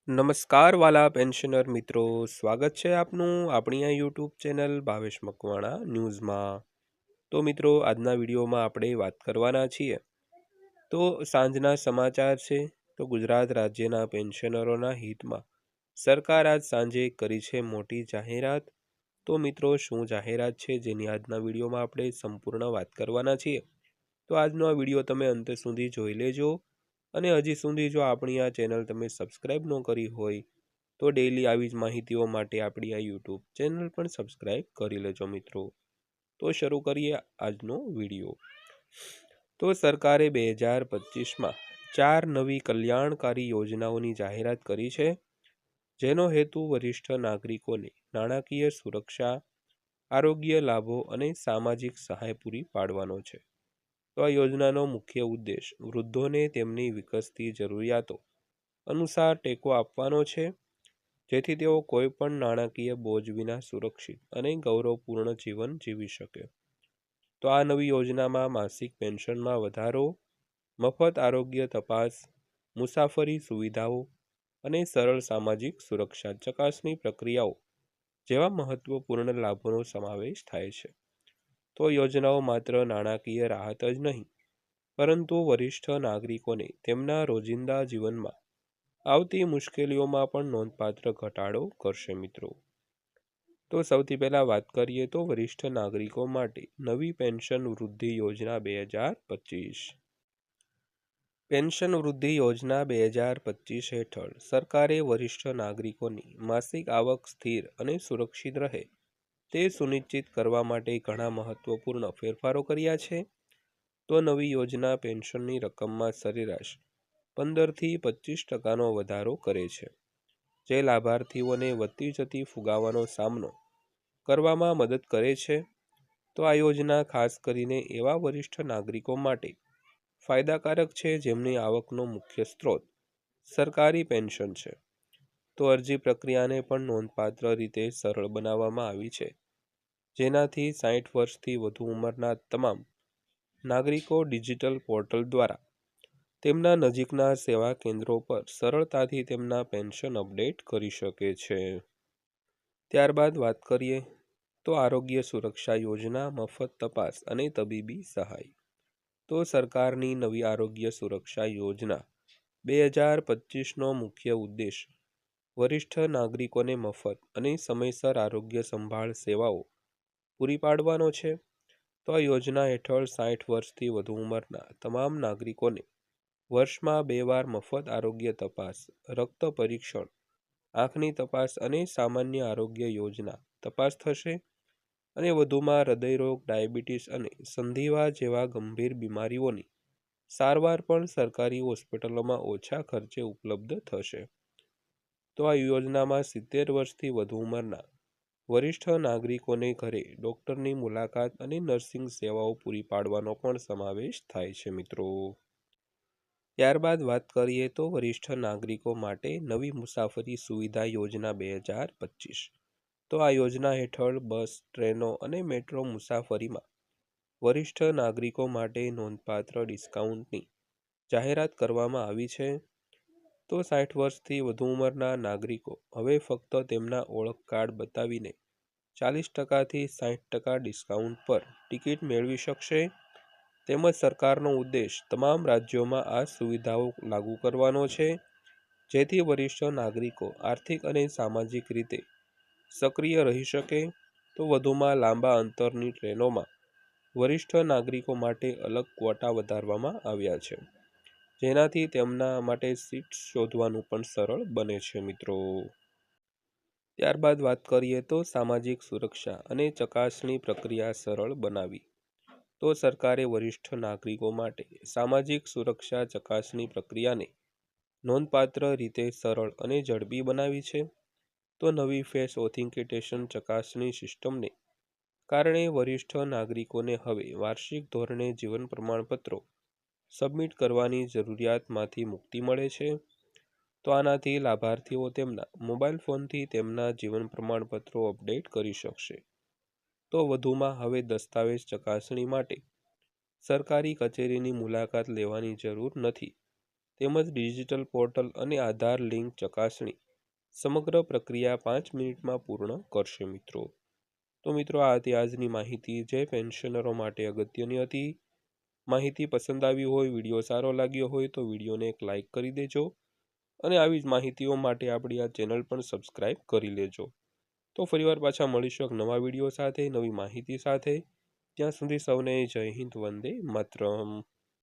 નમસ્કાર વાલા પેન્શનર મિત્રો, સ્વાગત છે આપનું આપણી આ યુટ્યુબ ચેનલ ભાવેશ મકવાણા ન્યૂઝમાં। તો મિત્રો, આજના વિડીયોમાં આપણે વાત કરવાના છીએ તો સાંજના સમાચાર છે। તો ગુજરાત રાજ્યના પેન્શનરોના હિતમાં સરકાર આજ સાંજે કરી છે મોટી જાહેરાત। તો મિત્રો, શું જાહેરાત છે જેની આજના વિડીયોમાં આપણે સંપૂર્ણ વાત કરવાના છીએ। તો આજનો આ વિડીયો તમે અંત સુધી જોઈ લેજો। અને હજી સુધી જો આપણી આ ચેનલ તમે સબસ્ક્રાઇબ ન કરી હોય તો ડેઈલી આવી જ માહિતીઓ માટે આપણી આ યુટ્યુબ ચેનલ પણ સબસ્ક્રાઇબ કરી લેજો મિત્રો। તો શરૂ કરીએ આજનો વિડીયો। તો સરકારે 2025માં 4 નવી કલ્યાણકારી યોજનાઓની જાહેરાત કરી છે, જેનો હેતુ વરિષ્ઠ નાગરિકોને નાણાકીય સુરક્ષા, આરોગ્ય લાભો અને સામાજિક સહાય પૂરી પાડવાનો છે। તો આ યોજનાનો મુખ્ય ઉદ્દેશ વૃદ્ધોને તેમની વિકસતી જરૂરિયાતો અનુસાર ટેકો આપવાનો છે, જેથી તેઓ કોઈ પણ નાણાકીય બોજ વિના સુરક્ષિત અને ગૌરવપૂર્ણ જીવન જીવી શકે। તો આ નવી યોજનામાં માસિક પેન્શનમાં વધારો, મફત આરોગ્ય તપાસ, મુસાફરી સુવિધાઓ અને સરળ સામાજિક સુરક્ષા ચકાસણી પ્રક્રિયાઓ જેવા મહત્વપૂર્ણ લાભોનો સમાવેશ થાય છે। તો યોજનાઓ માત્ર નાણાકીય રાહત જ નહીં, પરંતુ વરિષ્ઠ નાગરિકોને તેમના રોજિંદા જીવનમાં આવતી મુશ્કેલીઓમાં પણ નોંધપાત્ર ઘટાડો કરશે મિત્રો। તો સૌથી પહેલાં વાત કરીએ તો વરિષ્ઠ નાગરિકો માટે નવી પેન્શન વૃદ્ધિ યોજના 2025। પેન્શન વૃદ્ધિ યોજના 2025 હેઠળ સરકારે વરિષ્ઠ નાગરિકોની માસિક આવક સ્થિર અને સુરક્ષિત રહે તે સુનિશ્ચિત કરવા માટે ઘણા મહત્વપૂર્ણ ફેરફારો કર્યા છે। તો નવી યોજના પેન્શનની રકમમાં સરેરાશ 15થી 25% વધારો કરે છે, જે લાભાર્થીઓને વધતી જતી ફુગાવાનો સામનો કરવામાં મદદ કરે છે। તો આ યોજના ખાસ કરીને એવા વરિષ્ઠ નાગરિકો માટે ફાયદાકારક છે જેમની આવકનો મુખ્ય સ્ત્રોત સરકારી પેન્શન છે। તો અરજી પ્રક્રિયાને પણ નોંધપાત્ર રીતે સરળ બનાવવામાં આવી છે, જેનાથી 60 વર્ષથી વધુ ઉંમરના તમામ નાગરિકો ડિજિટલ પોર્ટલ દ્વારા તેમના નજીકના સેવા કેન્દ્રો પર સરળતાથી તેમના પેન્શન અપડેટ કરી શકે છે। ત્યારબાદ વાત કરીએ તો આરોગ્ય સુરક્ષા યોજના મફત તપાસ અને તબીબી સહાય। તો સરકારની નવી આરોગ્ય સુરક્ષા યોજના 2025નો મુખ્ય ઉદ્દેશ વરિષ્ઠ નાગરિકોને મફત અને સમયસર આરોગ્ય સંભાળ સેવાઓ પૂરી પાડવાનો છે। તો આ યોજના હેઠળ 60 વર્ષથી વધુ ઉંમરના તમામ નાગરિકોને વર્ષમાં 2 વાર મફત આરોગ્ય તપાસ, રક્ત પરીક્ષણ, આંખની તપાસ અને સામાન્ય આરોગ્ય યોજના તપાસ થશે। અને વધુમાં હૃદયરોગ, ડાયાબિટીસ અને સંધિવા જેવા ગંભીર બીમારીઓની સારવાર પણ સરકારી હોસ્પિટલોમાં ઓછા ખર્ચે ઉપલબ્ધ થશે। તો આ યોજનામાં 70 વર્ષથી વધુ ઉંમરના વરિષ્ઠ નાગરિકોને ઘરે ડૉક્ટરની મુલાકાત અને નર્સિંગ સેવાઓ પૂરી પાડવાનો પણ સમાવેશ થાય છે મિત્રો। ત્યારબાદ વાત કરીએ તો વરિષ્ઠ નાગરિકો માટે નવી મુસાફરી સુવિધા યોજના 2025। તો આ યોજના હેઠળ બસ, ટ્રેનો અને મેટ્રો મુસાફરીમાં વરિષ્ઠ નાગરિકો માટે નોંધપાત્ર ડિસ્કાઉન્ટની જાહેરાત કરવામાં આવી છે। તો 60 વર્ષથી વધુ ઉંમરના નાગરિકો હવે ફક્ત તેમના ઓળખ કાર્ડ બતાવીને 40%થી 60% ડિસ્કાઉન્ટ પર ટિકિટ મેળવી શકશે। તેમજ સરકારનો ઉદ્દેશ તમામ રાજ્યોમાં આ સુવિધાઓ લાગુ કરવાનો છે, જેથી વરિષ્ઠ નાગરિકો આર્થિક અને સામાજિક રીતે સક્રિય રહી શકે। તો વધુમાં લાંબા અંતરની ટ્રેનોમાં વરિષ્ઠ નાગરિકો માટે અલગ ક્વોટા વધારવામાં આવ્યા છે, જેનાથી તેમના માટે સીટ્સ શોધવાનું પણ સરળ બને છે મિત્રો। ત્યારબાદ વાત કરીએ તો સામાજિક સુરક્ષા અને ચકાસણી પ્રક્રિયા સરળ બનાવી। તો સરકારે વરિષ્ઠ નાગરિકો માટે સામાજિક સુરક્ષા ચકાસણી પ્રક્રિયાને નોંધપાત્ર રીતે સરળ અને ઝડપી બનાવી છે। તો નવી ફેસ ઓથેન્ટિકેશન ચકાસણી સિસ્ટમને કારણે વરિષ્ઠ નાગરિકોને હવે વાર્ષિક ધોરણે જીવન પ્રમાણપત્રો સબમિટ કરવાની જરૂરિયાતમાંથી મુક્તિ મળે છે। તો આનાથી લાભાર્થીઓ તેમના મોબાઈલ ફોનથી તેમના જીવન પ્રમાણપત્રો અપડેટ કરી શકશે। તો વધુમાં હવે દસ્તાવેજ ચકાસણી માટે સરકારી કચેરીની મુલાકાત લેવાની જરૂર નથી, તેમજ ડિજિટલ પોર્ટલ અને આધાર લિંક ચકાસણી સમગ્ર પ્રક્રિયા 5 મિનિટમાં પૂર્ણ કરશે મિત્રો. તો મિત્રો આ હતી આજની માહિતી જે પેન્શનરો માટે અગત્યની હતી. માહિતી પસંદ આવી હોય, વિડીયો સારો લાગ્યો હોય તો વિડીયોને એક લાઇક કરી દેજો અને આવી જ માહિતીઓ માટે આપણી આ ચેનલ પણ સબસ્ક્રાઈબ કરી લેજો. તો ફરીવાર પાછા મળીશું એક નવા વિડીયો સાથે, નવી માહિતી સાથે. ત્યાં સુધી સૌને જય હિન્દ, વંદે માતરમ.